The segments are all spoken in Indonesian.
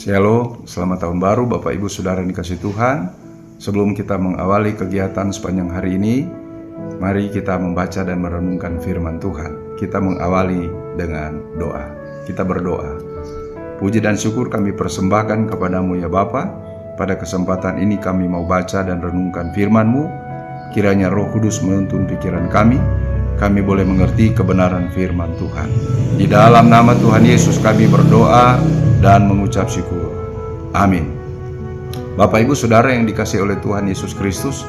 Shalom, selamat tahun baru Bapak Ibu Saudara yang dikasihi Tuhan. Sebelum kita mengawali kegiatan sepanjang hari ini, mari kita membaca dan merenungkan firman Tuhan. Kita mengawali dengan doa. Kita berdoa. Puji dan syukur kami persembahkan kepadamu ya Bapa. Pada kesempatan ini kami mau baca dan renungkan firman-Mu. Kiranya Roh Kudus menuntun pikiran kami boleh mengerti kebenaran firman Tuhan. Di dalam nama Tuhan Yesus kami berdoa dan mengucap syukur. Amin. Bapak Ibu Saudara yang dikasihi oleh Tuhan Yesus Kristus,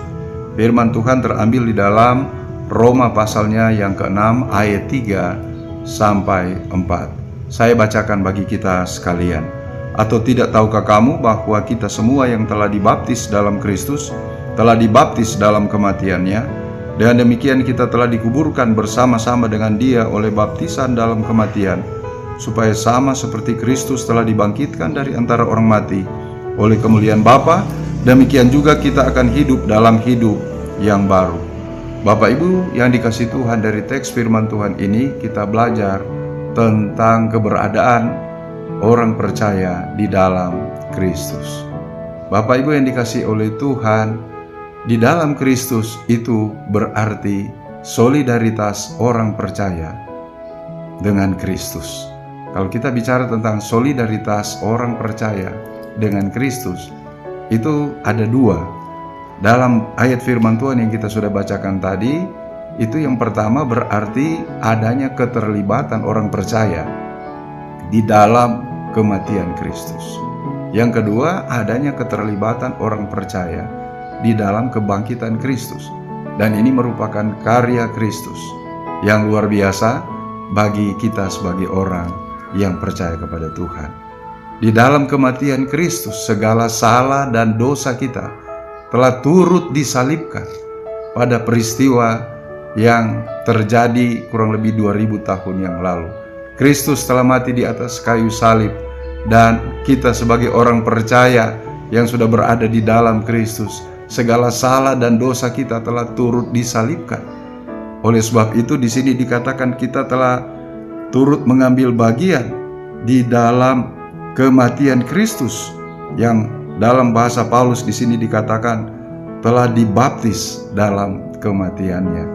firman Tuhan terambil di dalam Roma pasalnya yang ke-6 ayat 3 sampai 4. Saya bacakan bagi kita sekalian. Atau tidak tahukah kamu bahwa kita semua yang telah dibaptis dalam Kristus telah dibaptis dalam kematiannya? Dan demikian kita telah dikuburkan bersama-sama dengan Dia oleh baptisan dalam kematian, supaya sama seperti Kristus telah dibangkitkan dari antara orang mati oleh kemuliaan Bapa, demikian juga kita akan hidup dalam hidup yang baru. Bapak Ibu yang dikasihi Tuhan, dari teks firman Tuhan ini kita belajar tentang keberadaan orang percaya di dalam Kristus. Bapak Ibu yang dikasihi oleh Tuhan, di dalam Kristus itu berarti solidaritas orang percaya dengan Kristus. Kalau kita bicara tentang solidaritas orang percaya dengan Kristus, itu ada dua. Dalam ayat firman Tuhan yang kita sudah bacakan tadi, itu yang pertama berarti adanya keterlibatan orang percaya di dalam kematian Kristus. Yang kedua, adanya keterlibatan orang percaya di dalam kebangkitan Kristus. Dan ini merupakan karya Kristus yang luar biasa bagi kita sebagai orang yang percaya kepada Tuhan. Di dalam kematian Kristus, segala salah dan dosa kita telah turut disalibkan pada peristiwa yang terjadi kurang lebih 2000 tahun yang lalu. Kristus telah mati di atas kayu salib, dan kita sebagai orang percaya yang sudah berada di dalam Kristus, segala salah dan dosa kita telah turut disalibkan. Oleh sebab itu di sini dikatakan kita telah turut mengambil bagian di dalam kematian Kristus, yang dalam bahasa Paulus di sini dikatakan telah dibaptis dalam kematiannya.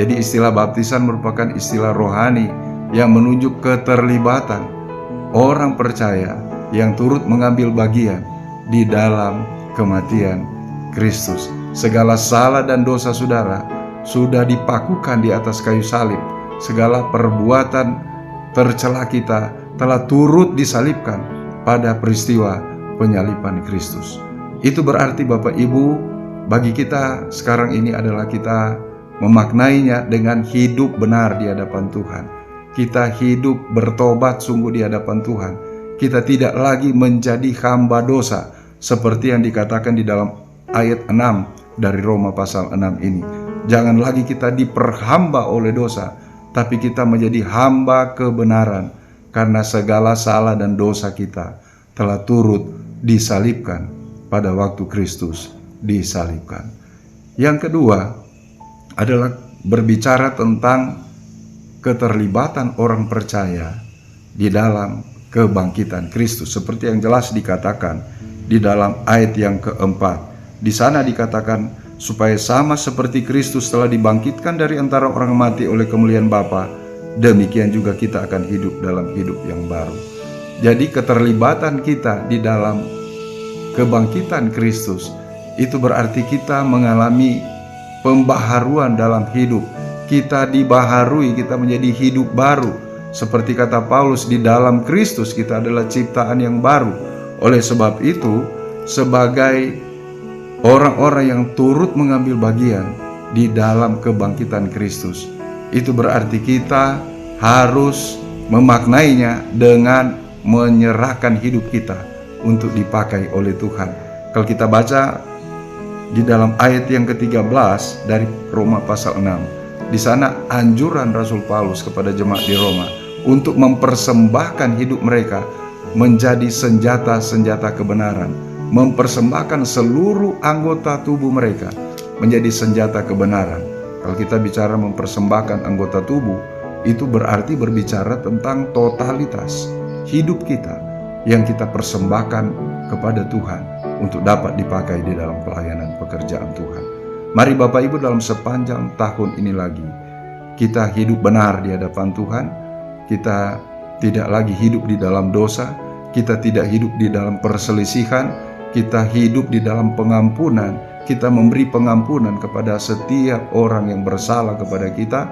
Jadi istilah baptisan merupakan istilah rohani yang menunjuk keterlibatan orang percaya yang turut mengambil bagian di dalam kematian Kristus. Segala salah dan dosa saudara sudah dipakukan di atas kayu salib. Segala perbuatan tercela kita telah turut disalibkan pada peristiwa penyaliban Kristus. Itu berarti Bapak Ibu, bagi kita sekarang ini adalah kita memaknainya dengan hidup benar di hadapan Tuhan. Kita hidup bertobat sungguh di hadapan Tuhan. Kita tidak lagi menjadi hamba dosa seperti yang dikatakan di dalam ayat 6 dari Roma pasal 6 ini. Jangan lagi kita diperhamba oleh dosa, tapi kita menjadi hamba kebenaran, karena segala salah dan dosa kita telah turut disalibkan pada waktu Kristus disalibkan. Yang kedua adalah berbicara tentang keterlibatan orang percaya di dalam kebangkitan Kristus, seperti yang jelas dikatakan di dalam ayat yang keempat. Di sana dikatakan supaya sama seperti Kristus telah dibangkitkan dari antara orang mati oleh kemuliaan Bapa, demikian juga kita akan hidup dalam hidup yang baru. Jadi keterlibatan kita di dalam kebangkitan Kristus itu berarti kita mengalami pembaharuan dalam hidup. Kita dibaharui, kita menjadi hidup baru. Seperti kata Paulus, di dalam Kristus kita adalah ciptaan yang baru. Oleh sebab itu, sebagai orang-orang yang turut mengambil bagian di dalam kebangkitan Kristus, itu berarti kita harus memaknainya dengan menyerahkan hidup kita untuk dipakai oleh Tuhan. Kalau kita baca di dalam ayat yang ke-13 dari Roma pasal 6, di sana anjuran Rasul Paulus kepada jemaat di Roma untuk mempersembahkan hidup mereka menjadi senjata-senjata kebenaran, mempersembahkan seluruh anggota tubuh mereka menjadi senjata kebenaran. Kalau kita bicara mempersembahkan anggota tubuh, itu berarti berbicara tentang totalitas hidup kita, yang kita persembahkan kepada Tuhan untuk dapat dipakai di dalam pelayanan pekerjaan Tuhan. Mari Bapak Ibu, dalam sepanjang tahun ini lagi kita hidup benar di hadapan Tuhan. Kita tidak lagi hidup di dalam dosa, kita tidak hidup di dalam perselisihan, kita hidup di dalam pengampunan. Kita memberi pengampunan kepada setiap orang yang bersalah kepada kita,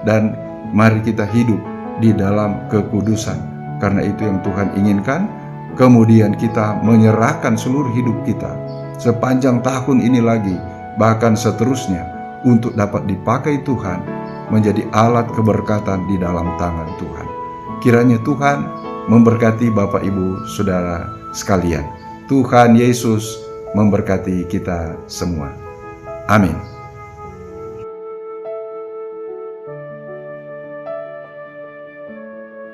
dan mari kita hidup di dalam kekudusan. Karena itu yang Tuhan inginkan. Kemudian kita menyerahkan seluruh hidup kita sepanjang tahun ini lagi, bahkan seterusnya, untuk dapat dipakai Tuhan menjadi alat keberkatan di dalam tangan Tuhan. Kiranya Tuhan memberkati Bapak Ibu Saudara sekalian. Tuhan Yesus memberkati kita semua. Amin.